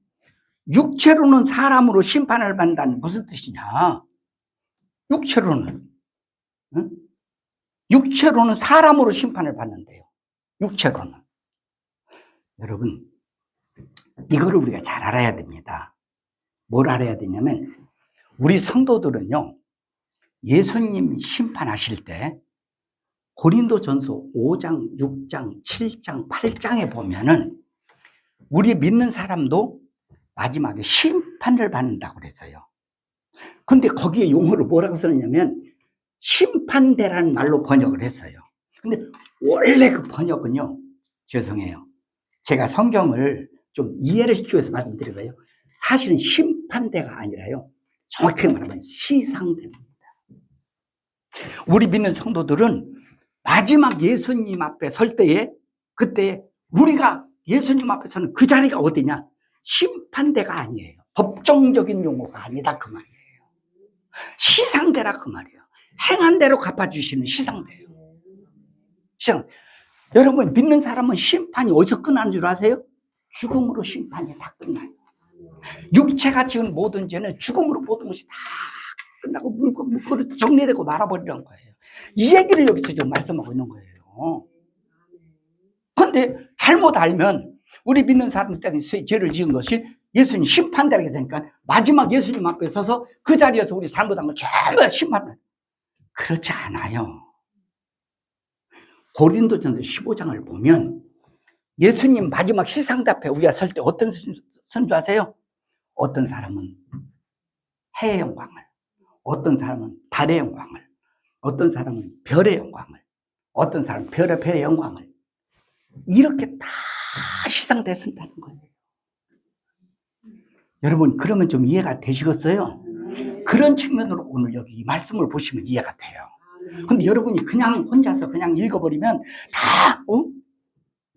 [SPEAKER 1] 육체로는 사람으로 심판을 받는다는 무슨 뜻이냐? 육체로는 사람으로 심판을 받는데요. 육체로는. 여러분 이거를 우리가 잘 알아야 됩니다. 뭘 알아야 되냐면 우리 성도들은요, 예수님 심판하실 때 고린도전서 5장, 6장, 7장, 8장에 보면은 우리 믿는 사람도 마지막에 심판을 받는다고 그랬어요. 근데 거기에 용어를 뭐라고 쓰느냐면 심판대라는 말로 번역을 했어요. 근데 원래 그 번역은요, 죄송해요. 제가 성경을 좀 이해를 시키기 위해서 말씀드리고요. 사실은 심판대가 아니라요, 정확히 말하면 시상대입니다. 우리 믿는 성도들은 마지막 예수님 앞에 설 때에, 그때 우리가 예수님 앞에 서는 그 자리가 어디냐? 심판대가 아니에요. 법정적인 용어가 아니다 그 말이에요. 시상대라 그 말이에요. 행한 대로 갚아주시는 시상대예요. 시상. 여러분, 믿는 사람은 심판이 어디서 끝나는 줄 아세요? 죽음으로 심판이 다 끝나요. 육체가 지은 모든 죄는 죽음으로 모든 것이 다 끝나고 물고 정리되고 말아버리는 거예요. 이 얘기를 여기서 지금 말씀하고 있는 거예요. 그런데 잘못 알면 우리 믿는 사람 때문에 죄를 지은 것이 예수님 심판대라고 했으니까 마지막 예수님 앞에 서서 그 자리에서 우리 잘못한 걸 전부 다 심판을. 그렇지 않아요. 고린도전서 15장을 보면 예수님 마지막 시상대 앞에 우리가 설 때 어떤 선주 아세요? 어떤 사람은 해의 영광을, 어떤 사람은 달의 영광을, 어떤 사람은 별의 영광을, 어떤 사람은 별의 영광을, 이렇게 다 시상대에 쓴다는 거예요. 여러분, 그러면 좀 이해가 되시겠어요? 그런 측면으로 오늘 여기 이 말씀을 보시면 이해가 돼요. 근데 여러분이 그냥 혼자서 그냥 읽어버리면 다,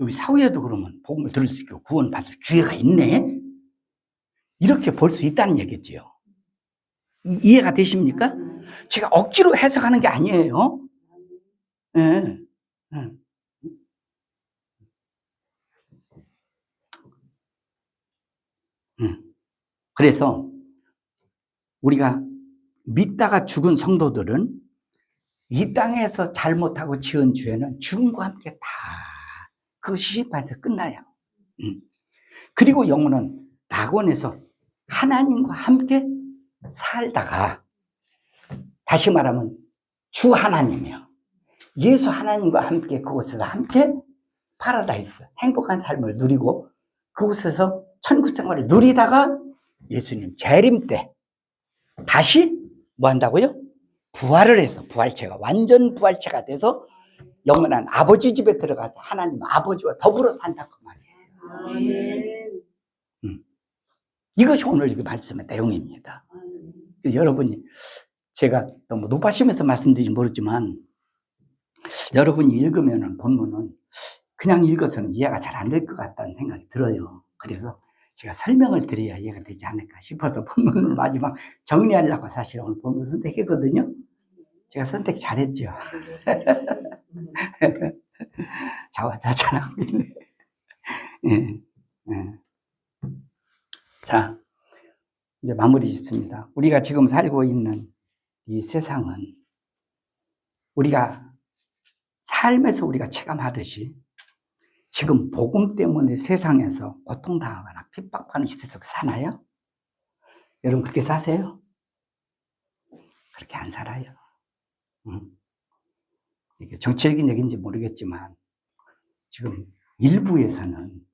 [SPEAKER 1] 여기 사후에도 그러면 복음을 들을 수 있고 구원받을 기회가 있네? 이렇게 볼 수 있다는 얘기지요. 이해가 되십니까? 제가 억지로 해석하는 게 아니에요. 네. 그래서 우리가 믿다가 죽은 성도들은 이 땅에서 잘못하고 지은 죄는 죽음과 함께 다 그 시신판에서 끝나요. 그리고 영혼은 낙원에서 하나님과 함께 살다가, 다시 말하면 주 하나님이요, 예수 하나님과 함께 그곳에서 함께 파라다이스, 행복한 삶을 누리고 그곳에서 천국 생활을 누리다가 예수님 재림 때 다시 뭐 한다고요? 부활을 해서 부활체가 완전 부활체가 돼서 영원한 아버지 집에 들어가서 하나님 아버지와 더불어 산다 그 말이에요. 이것이 오늘 이 말씀의 내용입니다. 여러분이, 제가 너무 높아시면서 말씀드리지 모르지만 여러분이 읽으면 본문은 그냥 읽어서는 이해가 잘 안 될 것 같다는 생각이 들어요. 그래서 제가 설명을 드려야 이해가 되지 않을까 싶어서 본문을 마지막 정리하려고 사실 오늘 본문 선택했거든요. 제가 선택 잘했죠. 자화자찬하고 있네. 예, 예. 자, 이제 마무리 짓습니다. 우리가 지금 살고 있는 이 세상은 우리가 삶에서 우리가 체감하듯이 지금 복음 때문에 세상에서 고통당하거나 핍박하는 시대 속에 사나요? 여러분 그렇게 사세요? 그렇게 안 살아요. 이게 정치적인 얘기인지 모르겠지만 지금 일부에서는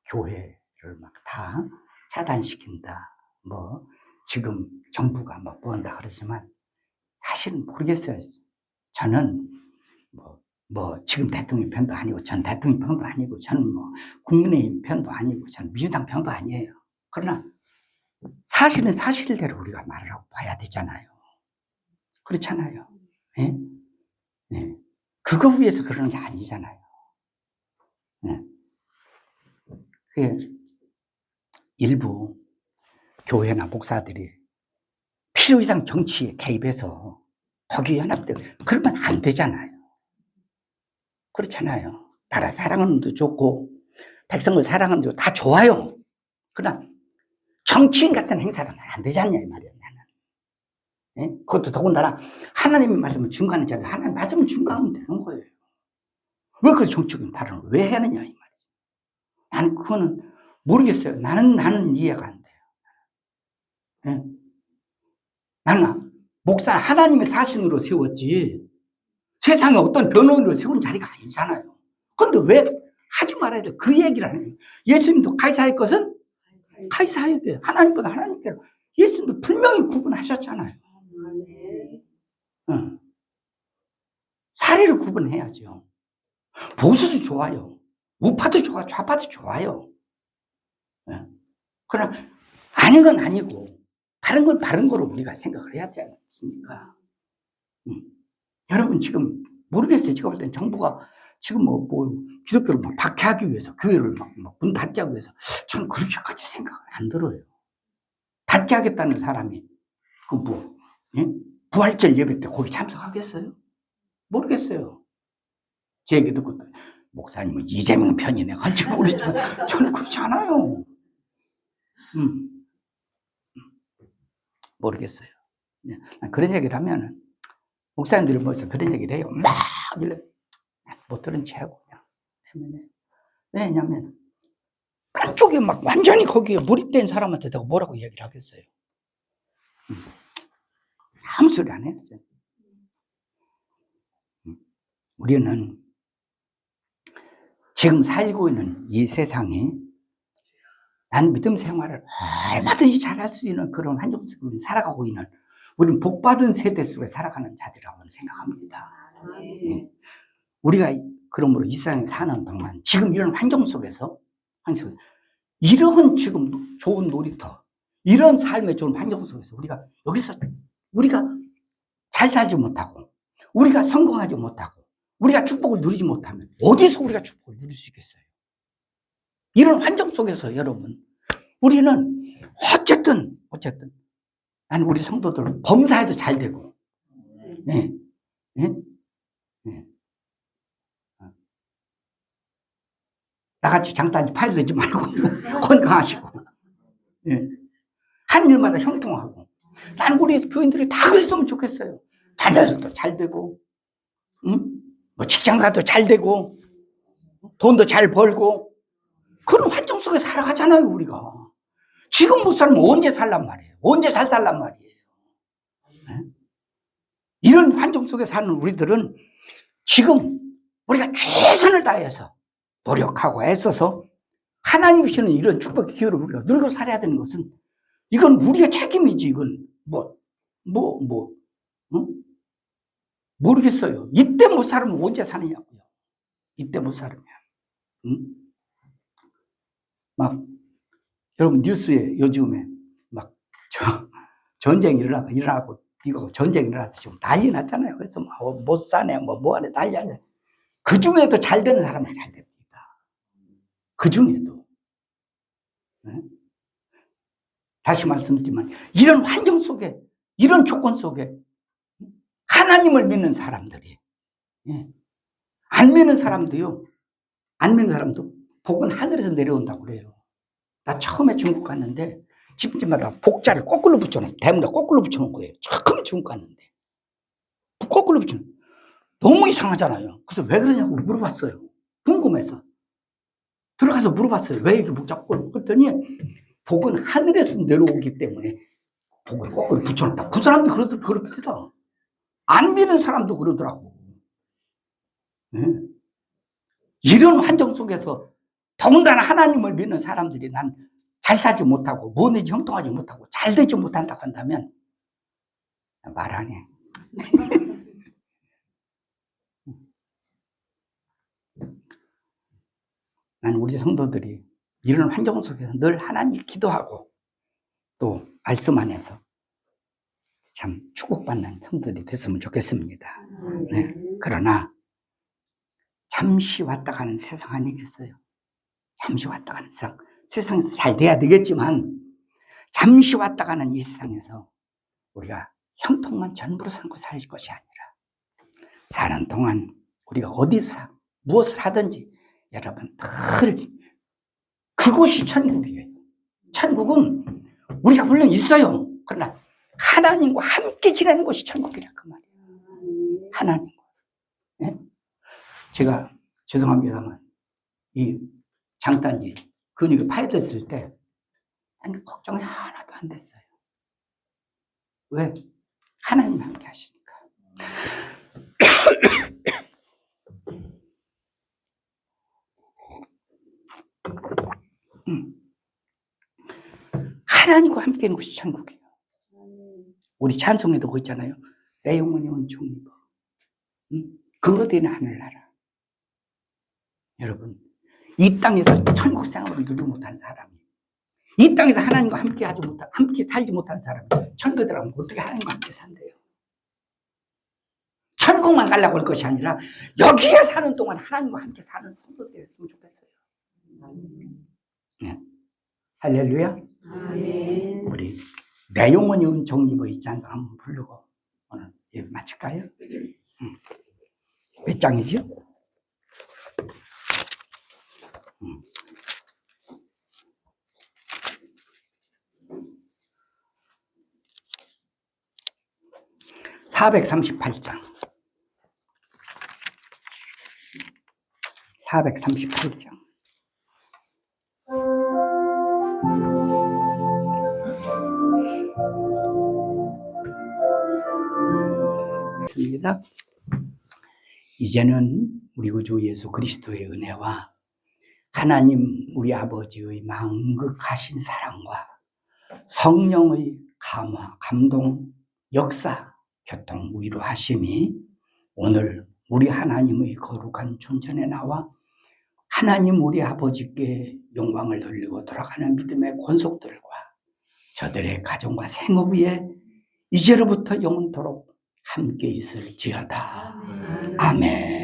[SPEAKER 1] 교회를 막 다 차단시킨다, 지금 정부가 뭐한다 그러지만 사실은 모르겠어요. 저는 지금 대통령 편도 아니고 전 대통령 편도 아니고 저는 국민의힘 편도 아니고 저는 민주당 편도 아니에요. 그러나 사실은 사실대로 우리가 말을 하고 봐야 되잖아요. 그렇잖아요. 예? 네. 그거 위해서 그러는 게 아니잖아요. 네. 일부 교회나 목사들이 필요 이상 정치에 개입해서 거기에 연합되고 그러면 안 되잖아요. 그렇잖아요. 나라 사랑하는 것도 좋고 백성을 사랑하는 것도 다 좋아요. 그러나 정치인 같은 행사는 안 되지 않냐 이 말이에요. 나는. 네? 그것도 더군다나 하나님의 말씀을 중간에 자리에서 하나님의 말씀을 중간하면 되는 거예요. 왜 그 정치적인 발언을 왜 하느냐 이 말이에요. 나는 그거는 모르겠어요. 나는 이해가 안 돼요. 네? 나는 목사 하나님의 사신으로 세웠지 세상에 어떤 변호인으로 세운 자리가 아니잖아요. 그런데 왜 하지 말아야 돼? 그 얘기를 하는 거예요. 예수님도 카이사의 것은 카이사야 돼. 하나님보다 하나님께로. 예수님도 분명히 구분하셨잖아요. 응. 사례를 구분해야죠. 보수도 좋아요. 우파도 좋아, 좌파도 좋아요. 응. 그러나 아닌 건 아니고 바른 건 바른 거로 우리가 생각을 해야 하지 않습니까? 여러분 지금 모르겠어요. 제가 볼 땐 정부가 지금 뭐 기독교를 막 박해하기 위해서 교회를 막 문 닫게 하기 위해서 저는 그렇게까지 생각을 안 들어요. 닫게 하겠다는 사람이 예? 부활절 예배 때 거기 참석하겠어요? 모르겠어요. 제 얘기 듣고 목사님은 이재명 편이네 할지 모르지만 저는 그렇지 않아요. 모르겠어요. 그런 얘기를 하면은 목사님들이 모여서 그런 얘기를 해요. 막 이래 못 들은 채 하고 그냥. 왜냐면 한쪽에 막 완전히 거기에 몰입된 사람한테 내가 뭐라고 얘기를 하겠어요. 아무 소리 안 해요. 우리는 지금 살고 있는 이 세상이 난 믿음 생활을 얼마든지 잘할 수 있는 그런 환경 속에 살아가고 있는 우리는 복받은 세대 속에 살아가는 자들이라고 생각합니다. 네. 우리가 그러므로 이 세상에 사는 동안 지금 이런 환경 속에서 이런 지금 좋은 놀이터 이런 삶의 좋은 환경 속에서 우리가 잘 살지 못하고 우리가 성공하지 못하고 우리가 축복을 누리지 못하면 어디서 우리가 축복을 누릴 수 있겠어요? 이런 환경 속에서 여러분 우리는 어쨌든 나는 우리 성도들 범사에도 잘 되고 예, 예, 예. 나같이 장단지 파열되지 말고 건강하시고 예. 한 일마다 형통하고 난 우리 교인들이 다 그랬으면 좋겠어요. 자녀들도 잘 되고 뭐 직장 가도 잘 되고 돈도 잘 벌고 그런 환경 속에 살아가잖아요. 우리가 지금 못 살면 언제 살란 말이에요. 언제 잘 살란 말이에요. 네? 이런 환경 속에 사는 우리들은 지금 우리가 최선을 다해서 노력하고 애써서 하나님 주시는 이런 축복의 기회를 우리가 누리고 살아야 되는 것은 이건 우리의 책임이지. 이건 응? 모르겠어요. 이때 못 살면 언제 사느냐고요. 이때 못 살면. 응? 막 여러분 뉴스에 요즘에 막 전쟁이 일어나고 이거 전쟁이 일어나서 지금 난리 났잖아요. 그래서 못 사네 뭐 하네 난리 나네. 그 중에도 잘 되는 사람은 잘 됩니다. 그 중에도. 네? 다시 말씀드리지만 이런 환경 속에 이런 조건 속에 하나님을 믿는 사람들이 안 믿는 사람도요. 안 믿는 사람도 복은 하늘에서 내려온다고 그래요. 나 처음에 중국 갔는데 집집마다 복자를 거꾸로 붙여놨어. 대문에 거꾸로 붙여놓은 거예요. 처음에 중국 갔는데 거꾸로 붙여놓은 너무 이상하잖아요. 그래서 왜 그러냐고 물어봤어요. 궁금해서 들어가서 물어봤어요. 왜 이렇게 복자 거꾸로? 그랬더니 복은 하늘에서 내려오기 때문에 복을 거꾸로 붙여놨다. 그 사람도 그렇더라. 안 믿는 사람도 그러더라고. 네. 이런 환경 속에서 더군다나 하나님을 믿는 사람들이 난 잘 살지 못하고 뭐든지 형통하지 못하고 잘 되지 못한다고 한다면 말 안 해. 난 우리 성도들이 이런 환경 속에서 늘 하나님 기도하고 또 말씀 안에서 참 축복받는 성도들이 됐으면 좋겠습니다. 네. 그러나 잠시 왔다 가는 세상 아니겠어요? 잠시 왔다 가는 세상. 세상에서 잘 돼야 되겠지만 잠시 왔다 가는 이 세상에서 우리가 형통만 전부로 삼고 살 것이 아니라 사는 동안 우리가 어디서 무엇을 하든지 여러분 늘 그곳이 천국이에요. 천국은 우리가 물론 있어요. 그러나 하나님과 함께 지내는 곳이 천국이라 그 말이에요. 하나님과. 네? 제가 죄송합니다만 이 장단지 근육이 파열됐을 때 걱정이 하나도 안 됐어요. 왜? 하나님 함께 하시니까. 하나님과 함께 있는 것이 천국이에요. 우리 찬송에도 그거 있잖아요. 내 영혼이 은총 입어. 그거 되는 하늘나라. 여러분, 이 땅에서 천국 생활을 누리지 못한 사람이, 이 땅에서 하나님과 함께 살지 못한 사람이 천국에 들어가면 어떻게 하나님과 함께 산대요? 천국만 가려고 할 것이 아니라 여기에 사는 동안 하나님과 함께 사는 성도 되었으면 좋겠어요. 네. 할렐루야.
[SPEAKER 2] 아멘.
[SPEAKER 1] 우리 내 영혼이 은총 입어 이 찬송 한번 부르고 오늘 예배 마칠까요? 몇 장이죠? (438장) 438장. 이제는 우리 구주 예수 그리스도의 은혜와 하나님 우리 아버지의 만극하신 사랑과 성령의 감화, 감동, 역사, 교통, 위로하심이 오늘 우리 하나님의 거룩한 존전에 나와 하나님 우리 아버지께 영광을 돌리고 돌아가는 믿음의 권속들과 저들의 가정과 생업 위에 이제로부터 영원토록 함께 있을지어다. 아멘.